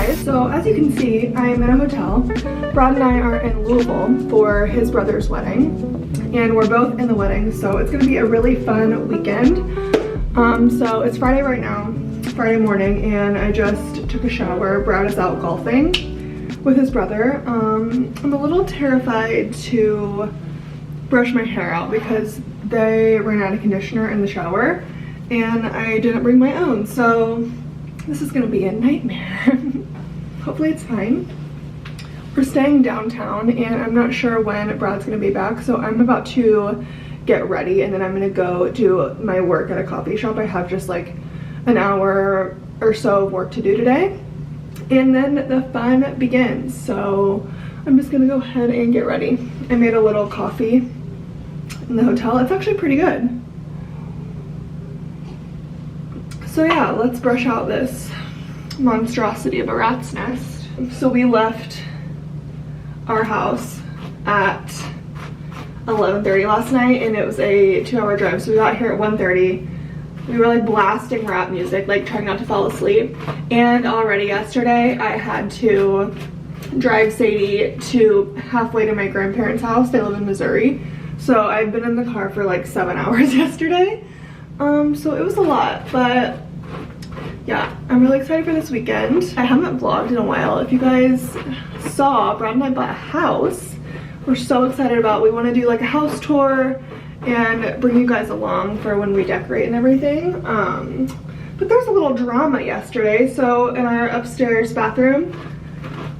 guys, so as you can see, I'm in a hotel. Brad and I are in Louisville for his brother's wedding, and we're both in the wedding, so it's gonna be a really fun weekend. So it's Friday right now, Friday morning, and I just took a shower. Brad is out golfing with his brother. I'm a little terrified to brush my hair out because they ran out of conditioner in the shower and I didn't bring my own, so this is gonna be a nightmare. Hopefully it's fine. We're staying downtown and I'm not sure when Brad's gonna be back, so I'm about to get ready and then I'm gonna go do my work at a coffee shop. I have just like an hour or so of work to do today and then the fun begins. So I'm just gonna go ahead and get ready. I made a little coffee in the hotel. It's actually pretty good. So yeah, let's brush out this monstrosity of a rat's nest. So we left our house at 11:30 last night and it was a 2-hour drive. So we got here at 1:30. We were like blasting rap music, like trying not to fall asleep. And already yesterday I had to drive Sadie to halfway to my grandparents' house. They live in Missouri. So I've been in the car for like 7 hours yesterday. So it was a lot, but yeah, I'm really excited for this weekend. I haven't vlogged in a while. If you guys saw, Brad and I bought a house. We're so excited about, we want to do like a house tour and bring you guys along for when we decorate and everything. But there's a little drama yesterday. So in our upstairs bathroom,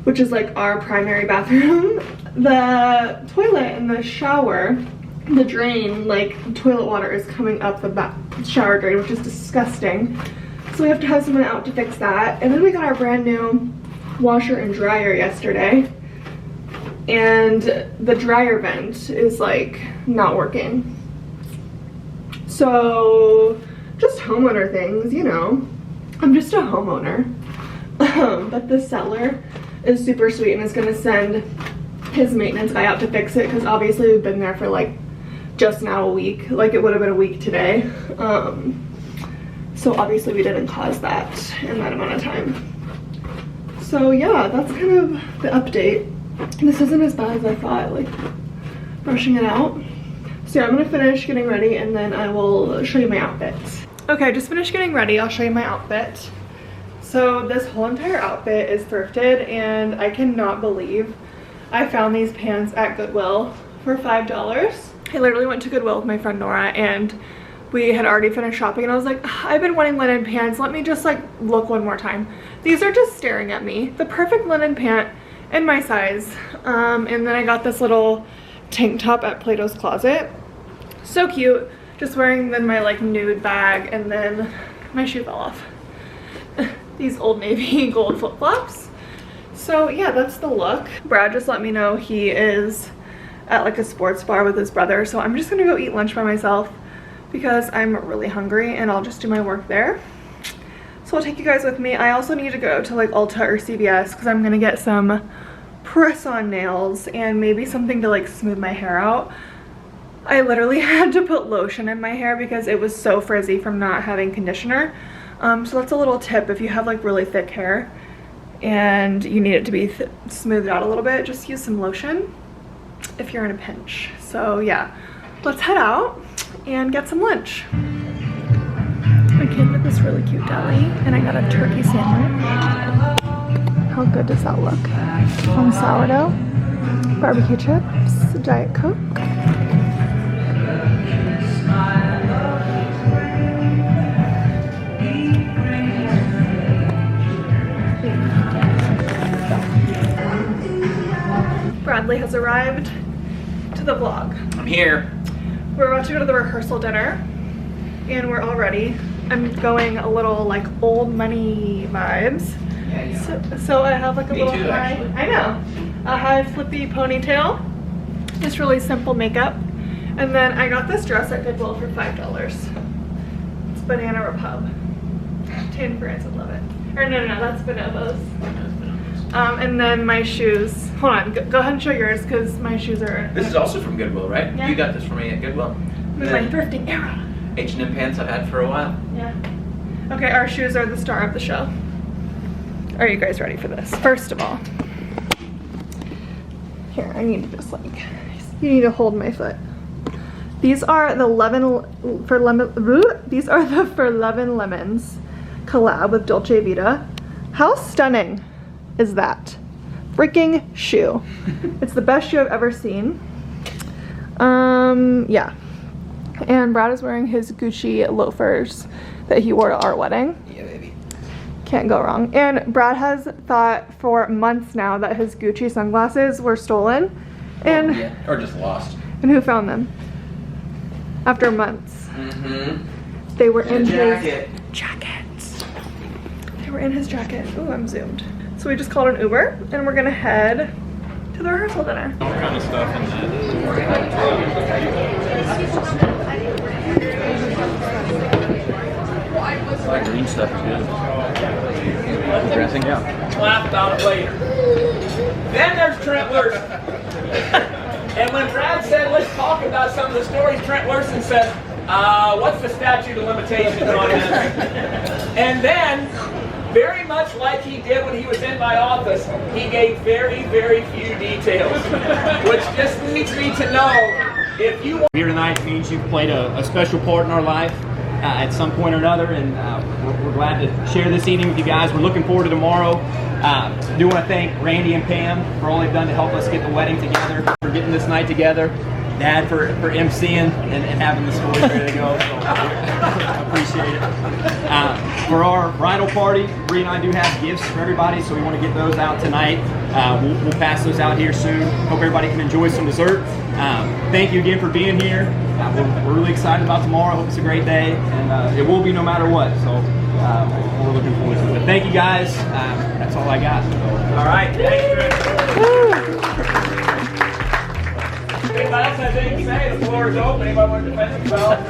which is like our primary bathroom, the toilet and the shower, the drain, like toilet water is coming up the shower drain, which is disgusting. So we have to have someone out to fix that. And then we got our brand new washer and dryer yesterday, and the dryer vent is like not working. So just homeowner things, you know. I'm just a homeowner. But the seller is super sweet and is gonna send his maintenance guy out to fix it because obviously we've been there for like just now a week. Like it would have been a week today. So obviously we didn't cause that in that amount of time. So yeah, that's kind of the update. This isn't as bad as I thought, like brushing it out. So yeah, I'm gonna finish getting ready and then I will show you my outfit. Okay, I just finished getting ready. I'll show you my outfit. So this whole entire outfit is thrifted and I cannot believe I found these pants at Goodwill for $5. I literally went to Goodwill with my friend Nora and we had already finished shopping and I was like, I've been wanting linen pants. Let me just like look one more time. These are just staring at me. The perfect linen pant in my size. And then I got this little tank top at Plato's Closet. So cute. Just wearing then my like nude bag and then my shoe fell off. These Old Navy gold flip-flops. So yeah, that's the look. Brad just let me know he is at like a sports bar with his brother. So I'm just gonna go eat lunch by myself because I'm really hungry and I'll just do my work there. So I'll take you guys with me. I also need to go to like Ulta or CVS because I'm gonna get some press-on nails and maybe something to like smooth my hair out. I literally had to put lotion in my hair because it was so frizzy from not having conditioner. So that's a little tip if you have like really thick hair and you need it to be smoothed out a little bit, just use some lotion if you're in a pinch. So yeah, let's head out and get some lunch. I came to this really cute deli and I got a turkey sandwich. How good does that look? On sourdough, barbecue chips, Diet Coke. Bradley has arrived to the vlog. I'm here. We're about to go to the rehearsal dinner and we're all ready. I'm going a little like old money vibes. Yeah. So I have like a little high, I know, a high flippy ponytail. Just really simple makeup. And then I got this dress at Goodwill for $5. It's Banana Republic. Tan Friends would love it. Or no, that's Bonobos. And then my shoes. Hold on, go ahead and show yours because my shoes are. This is also from Goodwill, right? Yeah. You got this for me at Goodwill. With my thrifting era. H&M pants I've had for a while. Yeah. Okay, our shoes are the star of the show. Are you guys ready for this? First of all, here, I need to just like, you need to hold my foot. These are the these are the For Levin Lemons collab with Dolce Vita. How stunning is that? Freaking shoe. It's the best shoe I've ever seen. Yeah. And Brad is wearing his Gucci loafers that he wore to our wedding. Yeah, baby. Can't go wrong. And Brad has thought for months now that his Gucci sunglasses were stolen. And yeah. Or just lost. And who found them? After months. Mm-hmm. They were in jacket. his jacket. They were in his jacket. Ooh, I'm zoomed. So we just called an Uber and we're gonna head to the rehearsal dinner. What kind of stuff in that? Like green stuff is good. Dressing? Yeah. Laugh about it later. Then there's Trent Larson. And when Brad said, let's talk about some of the stories, Trent Larson said, what's the statute of limitations on this? And then, very much like he did when he was in my office, he gave very, very few details, which just leads me to know if you want. Here tonight means you've played a special part in our life at some point or another, and we're glad to share this evening with you guys. We're looking forward to tomorrow. Do want to thank Randy and Pam for all they've done to help us get the wedding together, for getting this night together, Dad for emceeing and having the stories ready to go. So I appreciate it. For our bridal party, Bree and I do have gifts for everybody, so we want to get those out tonight. We'll pass those out here soon. Hope everybody can enjoy some dessert. Thank you again for being here. We're really excited about tomorrow. Hope it's a great day, and it will be no matter what. So we're looking forward to it. But thank you guys. That's all I got. So. All right, thank you. If anybody else has anything to say, the floor is open. Anybody want to defend themselves?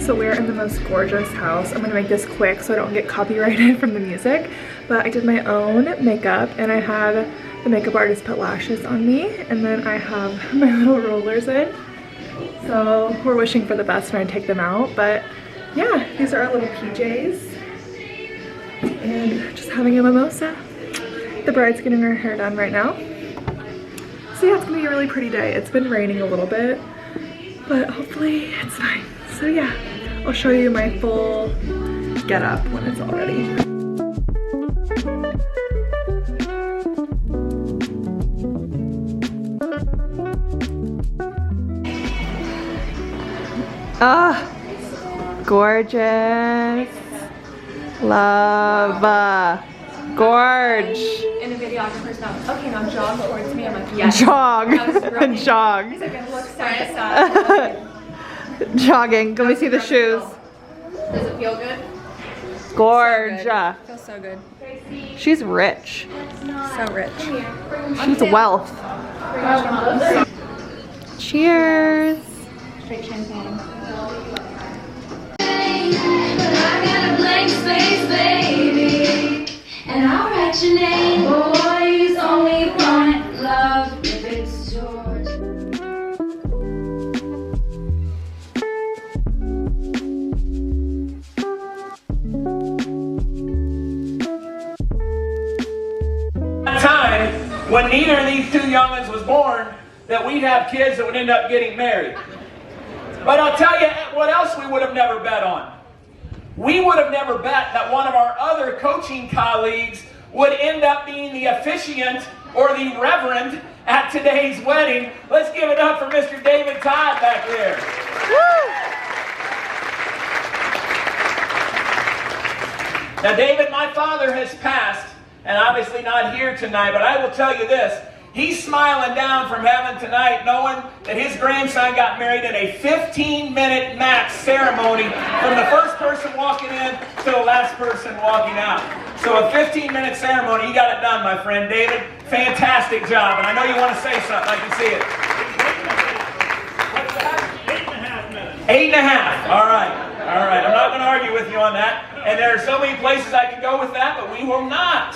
So we're in the most gorgeous house. I'm gonna make this quick so I don't get copyrighted from the music, but I did my own makeup and I had the makeup artist put lashes on me, and then I have my little rollers in. So we're wishing for the best when I take them out, but yeah, these are our little PJs and just having a mimosa. The bride's getting her hair done right now. So yeah, it's gonna be a really pretty day. It's been raining a little bit, but hopefully it's fine. So yeah, I'll show you my full getup when it's all ready. Ah, gorgeous. Love. Gorge. In the videographer's mouth. Okay, now jog towards me. I'm like, yes. Jog. Jog. Jog. He's like, look side to side. Jogging. Let me see the shoes. Does it feel good? Gorge. Feels so good. She's rich. So rich. She's wealth. Cheers. Straight champagne. I got a blank space, baby, and I'll write your name. Boys only want love if it's yours. Time when neither of these two youngins was born, that we'd have kids that would end up getting married. But I'll tell you what else we would have never bet on. We would have never bet that one of our other coaching colleagues would end up being the officiant or the reverend at today's wedding. Let's give it up for Mr. David Todd back there. Now, David, my father has passed, and obviously not here tonight, but I will tell you this. He's smiling down from heaven tonight knowing that his grandson got married in a 15-minute max ceremony from the first person walking in to the last person walking out. So a 15-minute ceremony, you got it done, my friend. David, fantastic job. And I know you want to say something. I can see it. 8.5 minutes. 8.5. All right. All right. I'm not going to argue with you on that. And there are so many places I can go with that, but we will not.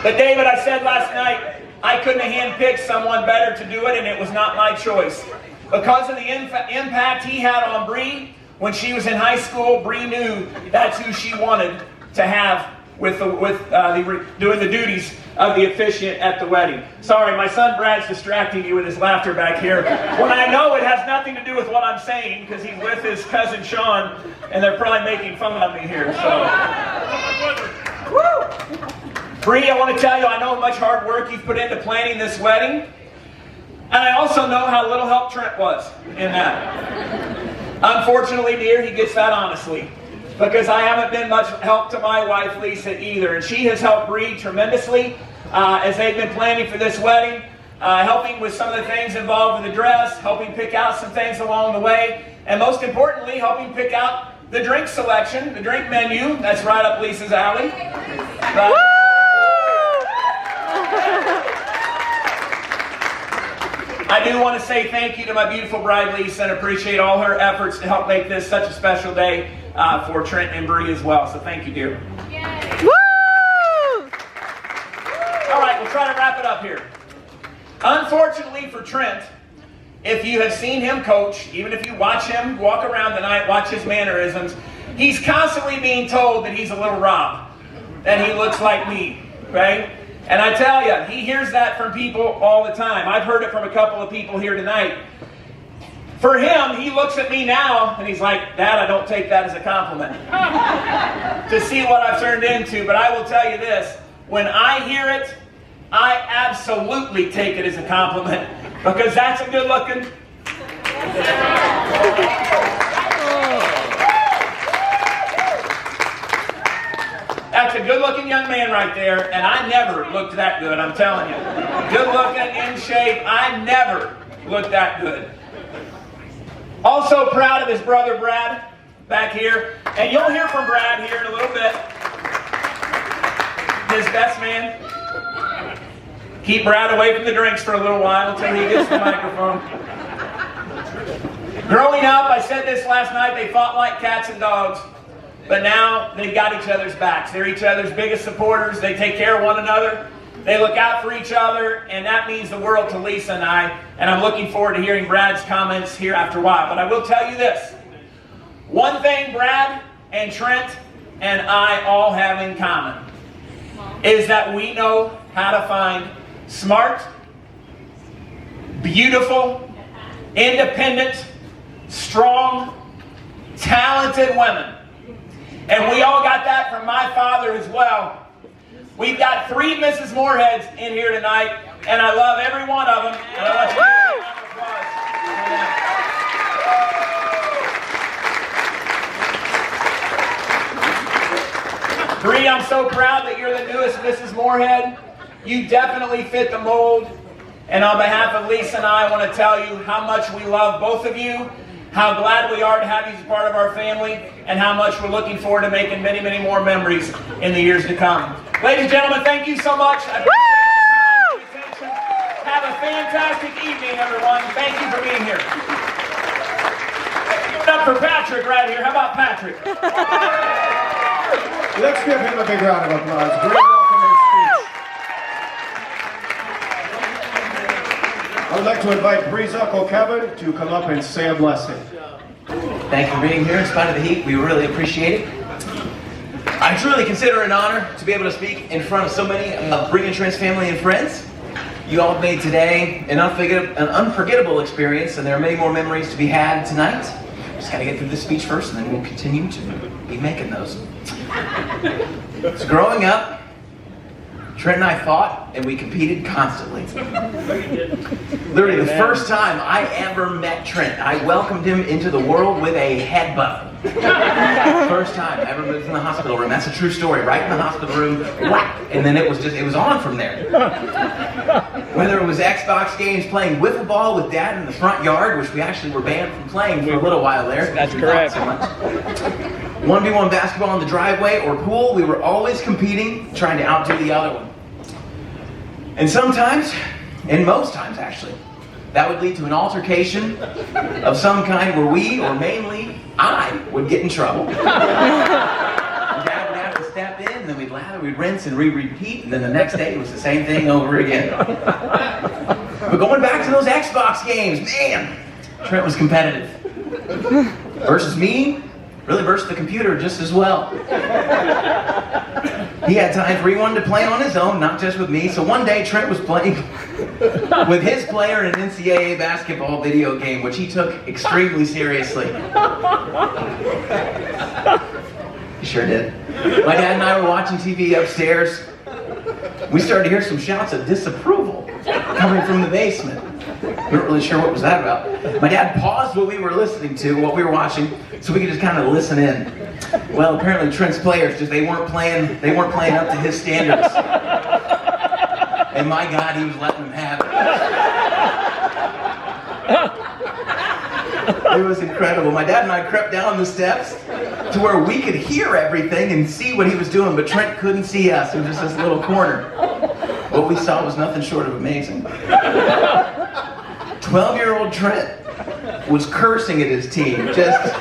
But David, I said last night, I couldn't have handpicked someone better to do it, and it was not my choice. Because of the impact he had on Bree when she was in high school, Bree knew that's who she wanted to have with doing the duties of the officiant at the wedding. Sorry, my son Brad's distracting you with his laughter back here. When I know it has nothing to do with what I'm saying, because he's with his cousin Sean, and they're probably making fun of me here. So, woo! Bree, I want to tell you, I know how much hard work you've put into planning this wedding, and I also know how little help Trent was in that. Unfortunately, dear, he gets that honestly, because I haven't been much help to my wife, Lisa, either. And she has helped Bree tremendously as they've been planning for this wedding, helping with some of the things involved with the dress, helping pick out some things along the way, and most importantly, helping pick out the drink selection, the drink menu. That's right up Lisa's alley. I do want to say thank you to my beautiful bride, Lisa, and appreciate all her efforts to help make this such a special day for Trent and Bree as well. So thank you, dear. Yay. Woo! All right, we'll try to wrap it up here. Unfortunately for Trent, if you have seen him coach, even if you watch him walk around tonight, watch his mannerisms, he's constantly being told that he's a little Rob, that he looks like me, right? And I tell you, he hears that from people all the time. I've heard it from a couple of people here tonight. For him, he looks at me now and he's like, Dad, I don't take that as a compliment. To see what I've turned into. But I will tell you this, when I hear it, I absolutely take it as a compliment. Because that's a good looking. That's a good-looking young man right there, and I never looked that good, I'm telling you. Good-looking, in shape, I never looked that good. Also proud of his brother Brad back here, and you'll hear from Brad here in a little bit. His best man. Keep Brad away from the drinks for a little while until he gets the microphone. Growing up, I said this last night, they fought like cats and dogs. But now they've got each other's backs. They're each other's biggest supporters. They take care of one another. They look out for each other, and that means the world to Lisa and I. And I'm looking forward to hearing Brad's comments here after a while. But I will tell you this. One thing Brad and Trent and I all have in common is that we know how to find smart, beautiful, independent, strong, talented women. And we all got that from my father as well. We've got 3 Mrs. Moorheads in here tonight, and I love every one of them. And I want you to give them a round of applause. Bree, I'm so proud that you're the newest Mrs. Moorhead. You definitely fit the mold. And on behalf of Lisa and I want to tell you how much we love both of you, how glad we are to have you as part of our family, and how much we're looking forward to making many, many more memories in the years to come. Ladies and gentlemen, thank you so much. I appreciate your time and attention. Have a fantastic evening, everyone. Thank you for being here. Give it up for Patrick right here. How about Patrick? Let's give him a big round of applause. Great welcoming speech. I would like to invite Bree's Uncle Kevin to come up and say a blessing. Thank you for being here in spite of the heat. We really appreciate it. I truly consider it an honor to be able to speak in front of so many of Bree and Trent's family and friends. You all made today an unforgettable experience, and there are many more memories to be had tonight. Just got to get through this speech first, and then we'll continue to be making those. So growing up, Trent and I fought, and we competed constantly. Literally, the first time I ever met Trent, I welcomed him into the world with a headbutt. First time I ever moved in the hospital room. That's a true story. Right in the hospital room, whack! And then it was on from there. Whether it was Xbox games, playing wiffle ball with Dad in the front yard, which we actually were banned from playing for a little while there. That's correct. Not so much. 1v1 basketball in the driveway or pool, we were always competing, trying to outdo the other one. And sometimes, and most times actually, that would lead to an altercation of some kind where we, or mainly I, would get in trouble. Dad would have to step in, and then we'd lather, we'd rinse, and repeat, and then the next day it was the same thing over again. But going back to those Xbox games, man, Trent was competitive. Versus me, really versus the computer just as well. He had times where he wanted to play on his own, not just with me. So one day Trent was playing with his player in an NCAA basketball video game, which he took extremely seriously. He sure did. My dad and I were watching TV upstairs. We started to hear some shouts of disapproval coming from the basement. We weren't really sure what was that about. My dad paused what we were listening to, what we were watching, so we could just kind of listen in. Well, apparently Trent's players they weren't playing up to his standards. And my God, he was letting them have it. It was incredible. My dad and I crept down the steps to where we could hear everything and see what he was doing, but Trent couldn't see us. It was just this little corner. What we saw was nothing short of amazing. 12-year-old Trent was cursing at his team, just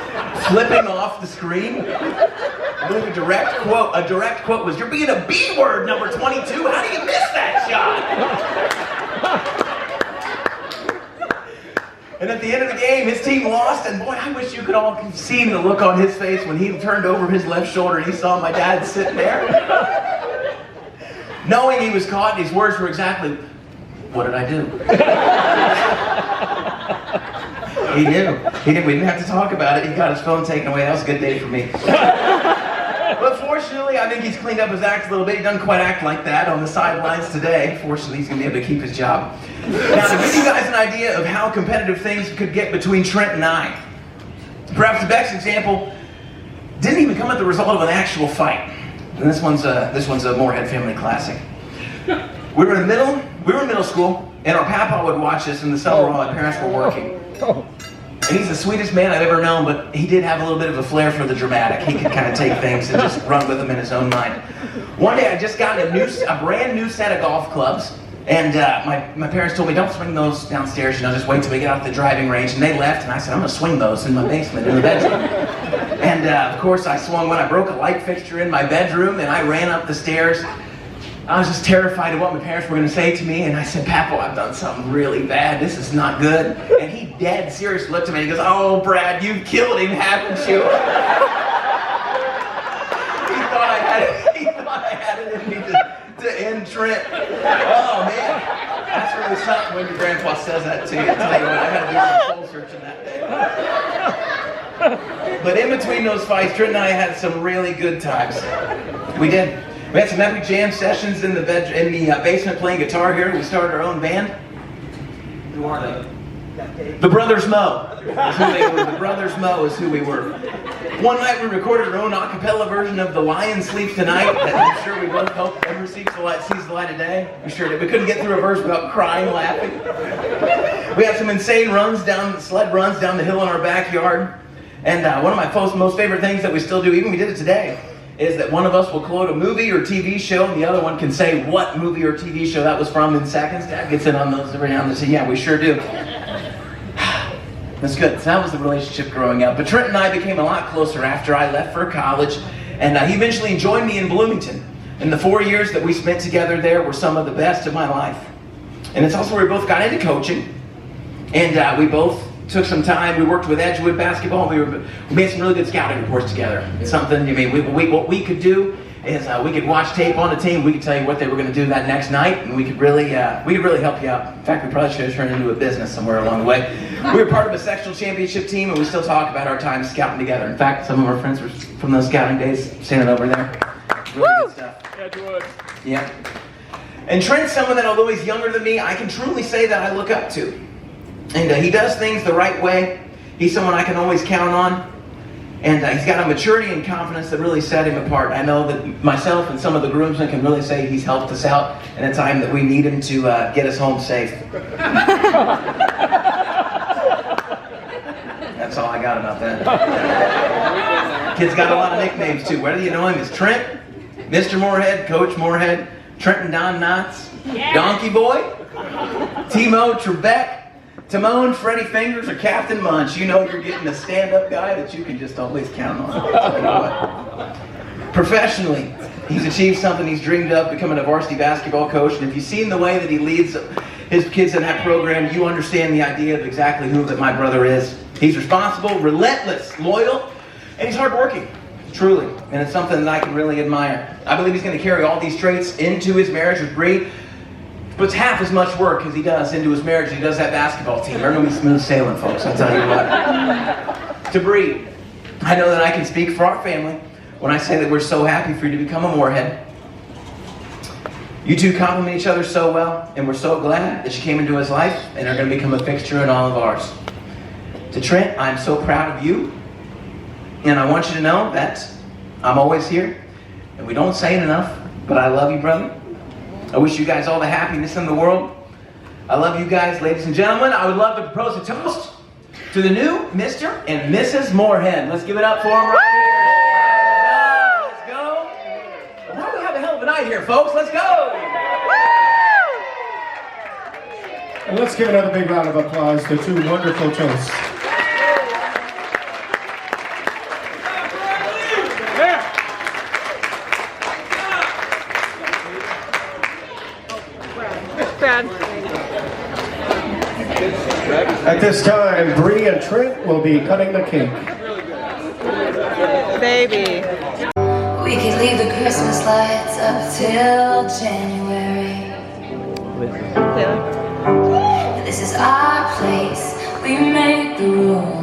flipping off the screen. I believe a direct quote was, "You're being a B word, number 22. How do you miss that shot?" And at the end of the game, his team lost, and boy, I wish you could all have seen the look on his face when he turned over his left shoulder and he saw my dad sitting there. Knowing he was caught, his words were exactly, "What did I do?" He knew. We didn't have to talk about it. He got his phone taken away. That was a good day for me. But fortunately, I think he's cleaned up his act a little bit. He doesn't quite act like that on the sidelines today. Fortunately, he's going to be able to keep his job. Now, to give you guys an idea of how competitive things could get between Trent and I, perhaps the best example didn't even come as the result of an actual fight. And this one's a Moorhead family classic. We were in middle school, and our papa would watch us in the summer while my parents were working. And he's the sweetest man I've ever known, but he did have a little bit of a flair for the dramatic. He could kind of take things and just run with them in his own mind. One day I just got a brand new set of golf clubs, and my parents told me, "Don't swing those downstairs, just wait till we get out to the driving range." And they left, and I said, "I'm going to swing those in my basement, in the bedroom." And of course I swung one. I broke a light fixture in my bedroom, and I ran up the stairs. I was just terrified of what my parents were going to say to me, and I said, "Papa, I've done something really bad. This is not good." And he dead serious looked at me and he goes, "Oh, Brad, you've killed him, haven't you?" He thought I had it in me to end Trent. Oh, man. That's really something when your grandpa says that to you. I'll tell you what, I had to do some soul searching that day. But in between those fights, Trent and I had some really good times. We did. We had some epic jam sessions in the basement playing guitar here. We started our own band. Who are they? The Brothers Moe is who they were. The Brothers Moe is who we were. One night we recorded our own a cappella version of The Lion Sleeps Tonight that I'm sure we both hope ever sees the light of day. We sure did. We couldn't get through a verse without crying, laughing. We had some insane sled runs down the hill in our backyard. And one of my most favorite things that we still do, even we did it today, is that one of us will quote a movie or TV show, and the other one can say what movie or TV show that was from in seconds. Dad gets in on those every now and then. So yeah, we sure do. That's good. So that was the relationship growing up. But Trent and I became a lot closer after I left for college, and he eventually joined me in Bloomington. And the 4 years that we spent together there were some of the best of my life. And it's also where we both got into coaching, and we both took some time. We worked with Edgewood basketball. We made some really good scouting reports together. It's something, what we could do is we could watch tape on a team. We could tell you what they were going to do that next night, and we could really help you out. In fact, we probably should have turned into a business somewhere along the way. We were part of a sectional championship team, and we still talk about our time scouting together. In fact, some of our friends were from those scouting days standing over there. Really good stuff. Edgewood. Yeah. And Trent's someone that, although he's younger than me, I can truly say that I look up to. And he does things the right way. He's someone I can always count on. And he's got a maturity and confidence that really set him apart. I know that myself and some of the groomsmen can really say he's helped us out in a time that we need him to get us home safe. That's all I got about that. Kid's got a lot of nicknames too. Whether you know him as Trent, Mr. Moorhead, Coach Moorhead, Trenton Don Knotts, Donkey Boy, Timo Trebek, Timon, Freddie Fingers, or Captain Munch, you know you're getting a stand-up guy that you can just always count on. You know what? Professionally, he's achieved something he's dreamed of, becoming a varsity basketball coach. And if you've seen the way that he leads his kids in that program, you understand the idea of exactly who that my brother is. He's responsible, relentless, loyal, and he's hardworking, truly. And it's something that I can really admire. I believe he's going to carry all these traits into his marriage with Bree. Puts half as much work as he does into his marriage as he does that basketball team. They're going to be smooth sailing, folks, I'll tell you what. To Bree, I know that I can speak for our family when I say that we're so happy for you to become a Moorhead. You two complement each other so well, and we're so glad that you came into his life and are going to become a fixture in all of ours. To Trent, I'm so proud of you, and I want you to know that I'm always here, and we don't say it enough, but I love you, brother. I wish you guys all the happiness in the world. I love you guys, ladies and gentlemen. I would love to propose a toast to the new Mr. and Mrs. Moorhead. Let's give it up for them right here. Let's go. Well, we have a hell of a night here, folks. Let's go. And let's give another big round of applause to two wonderful toasts. At this time, Bree and Trent will be cutting the cake. Baby. We could leave the Christmas lights up till January. This is our place, we make the rules.